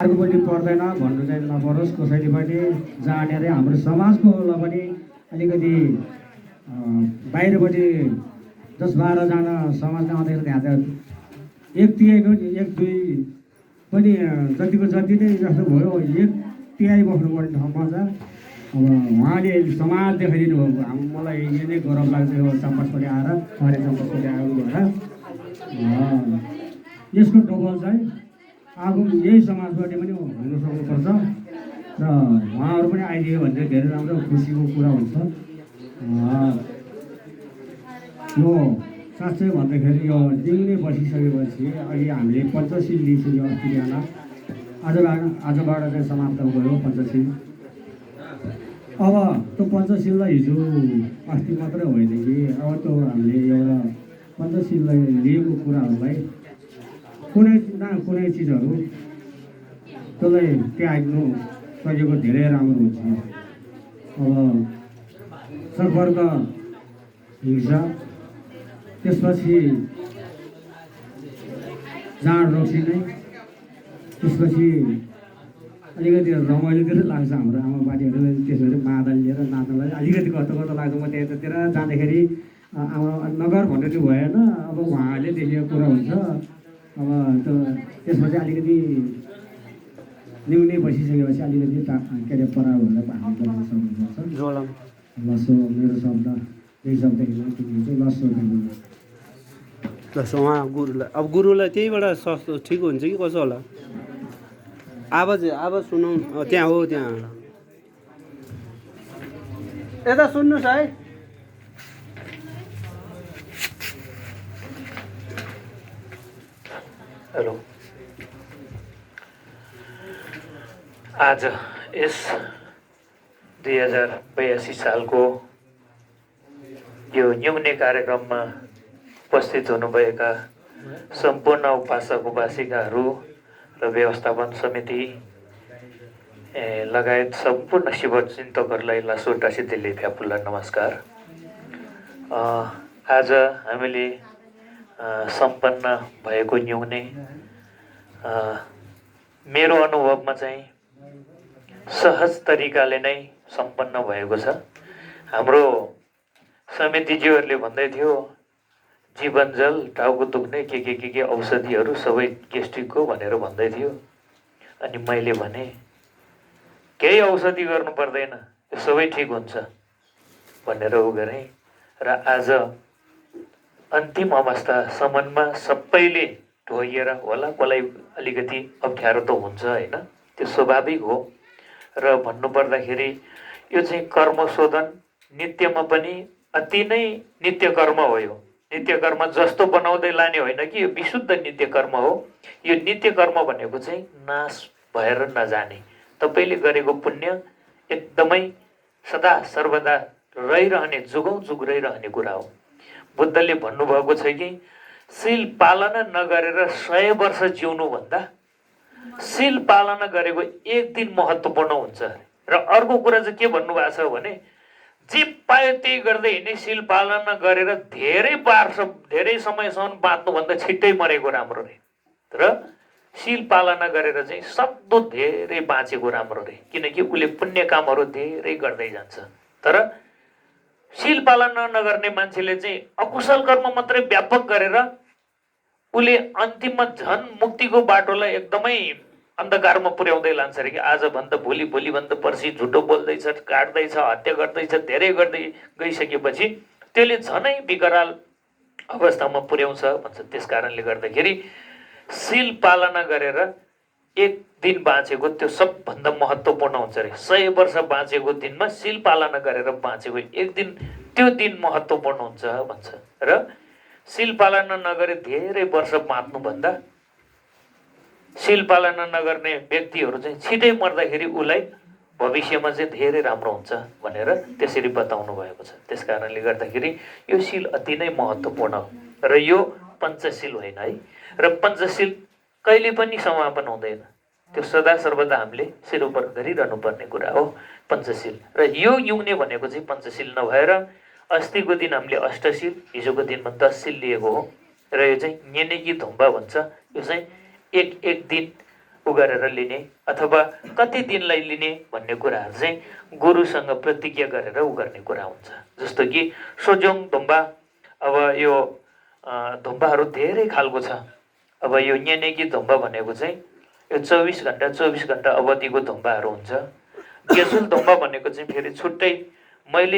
अर्कोपट्टि पर्दैन भन्नु चाहिँ नपरोस् कसैले पनि जानेरै हाम्रो समाजकोलाई पनि अलिकति बाहिरपट्टि 10-12जना समाजले आउँदाखेरि त्यहाँ त एक तिहाईको एक दुई पनि जतिको जति नै जस्तो भयो एक तिहाई बस्नुपर्ने ठाउँमा छ। अब उहाँले समाज देखाइदिनु भएको मलाई यो नै गौरव लाग्छ यो चम्पासपट्टि आएर खरे चम्पासपट्टि आएर भएर यसको डबल चाहिँ अब यही समाजबाट पनि हुन सक्नुपर्छ र उहाँहरू पनि आइदियो भने चाहिँ धेरै राम्रो खुसीको कुरा हुन्छ। यो साँच्चै भन्दाखेरि यो दिनले बसिसकेपछि अहिले हामीले पञ्चशील लिइसक्यो अस्ति बिहान आजबाट चाहिँ समाप्त गयो पञ्चशील। अब त्यो पञ्चशीललाई हिजो अस्ति मात्रै होइन कि अब त्यो हामीले एउटा पञ्चशीललाई लिएको कुराहरूलाई कुनै न कुनै चिजहरू त्यसलाई त्याग्नु सकेको धेरै राम्रो हुन्छ। अब सर्ववर्ग हिंसा त्यसपछि जाँड रक्सी नै त्यसपछि अलिकति रमाइलोतिर लाग्छ हाम्रो आमा बाजेहरू त्यसरी मादल लिएर नाच्नलाई अलिकति कस्तो कस्तो लाग्छ। म त्यतातिर जाँदाखेरि आमा नगर भन्नु चाहिँ भएन अब उहाँहरूले देखेको कुरा हुन्छ। अब त्यो त्यसपछि अलिकति न्युनै बसिसकेपछि अलिकति के अरे पराउ भनेर हामी गर्न सक्नुपर्छ। लसो मेरो शब्द यही शब्द तिमीले चाहिँ लसो लसो उहाँ गुरुलाई अब गुरुलाई त्यहीबाट सस्तो ठिक हुन्छ कि कसो होला? आवाज सुनौ त्यहाँ हो त्यहाँ यता सुन्नुहोस् है। हेलो, आज यस 2082 सालको यो न्युने कार्यक्रममा उपस्थित हुनुभएका सम्पूर्ण उपासक उपासिकाहरू र व्यवस्थापन समिति लगायत सम्पूर्ण शिवचिन्तकहरूलाई लासोटा सिद्धिले फ्यापुल्ला नमस्कार। आज हामीले सम्पन्न भएको न्युने मेरो अनुभवमा चाहिँ सहज तरिकाले नै सम्पन्न भएको छ। हाम्रो समितिज्यूहरूले भन्दै थियो जीवन जल टाउको दुख्ने के औषधिहरू सबै गेस्ट्रिकको भनेर भन्दै थियो। अनि मैले भने केही औषधि गर्नु पर्दैन, यो सबै ठिक हुन्छ भनेर उ गरेँ। र आज अन्तिम अवस्थासम्ममा सबैले ढोइएर होला, कसलाई अलिकति अप्ठ्यारो त हुन्छ होइन, त्यो स्वाभाविक हो। र भन्नुपर्दाखेरि यो चाहिँ कर्मशोधन नित्यमा पनि अति नै नित्य कर्म हो। यो नित्य कर्म जस्तो बनाउँदै लाने होइन कि यो विशुद्ध नित्य कर्म हो। यो नित्य कर्म भनेको चाहिँ नाश भएर नजाने, तपाईँले गरेको पुण्य एकदमै सदा सर्वदा रहिरहने, जुगौँ जुग रहिरहने कुरा हो। बुद्धले भन्नुभएको छ कि शील पालना नगरेर 100 वर्ष जिउनुभन्दा शील पालना गरेको एक दिन महत्त्वपूर्ण हुन्छ। र अर्को कुरा चाहिँ के भन्नुभएको छ भने जे पायो त्यही गर्दै हिँड्ने, शील पालना गरेर धेरै समयसम्म बाँच्नुभन्दा छिट्टै मरेको राम्रो रे। र शील पालना गरेर चाहिँ सक्दो धेरै बाँचेको राम्रो रे, किनकि उसले पुण्य कामहरू धेरै गर्दै जान्छ। तर शील पालना नगर्ने मान्छेले चाहिँ अकुशल कर्म मात्रै व्यापक गरेर उसले अन्तिममा झन् मुक्तिको बाटोलाई एकदमै अन्धकारमा पुर्याउँदै लान्छ अरे कि आजभन्दा भोलि, भोलिभन्दा पर्सि झुटो बोल्दैछ, काट्दैछ, हत्या गर्दैछ, धेरै गर्दै गइसकेपछि त्यसले झनै विकराल अवस्थामा पुर्याउँछ भन्छ। त्यस कारणले गर्दाखेरि शील पालना गरेर एक दिन बाँचेको त्यो सबभन्दा महत्त्वपूर्ण हुन्छ अरे। 100 वर्ष बाँचेको दिनमा शील पालना गरेर बाँचेको एक दिन, त्यो दिन महत्त्वपूर्ण हुन्छ भन्छ। र शील पालना नगरे धेरै वर्ष बाँच्नुभन्दा शील पालना नगर्ने व्यक्तिहरू चाहिँ छिटै मर्दाखेरि उसलाई भविष्यमा चाहिँ धेरै राम्रो हुन्छ भनेर त्यसरी बताउनु भएको छ। त्यस कारणले गर्दाखेरि यो शील अति नै महत्त्वपूर्ण हो। र यो पञ्चशील होइन है। र पञ्चशील कहिले पनि समापन हुँदैन, त्यो सदा सर्वदा हामीले सिरोपर गरिरहनु पर्ने कुरा हो पञ्चशील। र यो युग्ने भनेको चाहिँ पञ्चशील नभएर अस्तिको दिन हामीले अष्टशील, हिजोको दिनमा 10 शील लिएको हो। र यो चाहिँ नेनेकी धुम्बा भन्छ। यो चाहिँ एक दिन उ गरेर लिने अथवा कति दिनलाई लिने भन्ने कुराहरू चाहिँ गुरुसँग प्रतिज्ञा गरेर उ गर्ने कुरा हुन्छ। जस्तो कि सोजोङ धुम्बा, अब यो धुम्बाहरू धेरै खालको छ। अब यो न्यानेकी धुम्बा भनेको चाहिँ यो 24 घन्टा अवधिको धुम्बाहरू हुन्छ। गेजुल धुम्बा भनेको चाहिँ फेरि छुट्टै मैले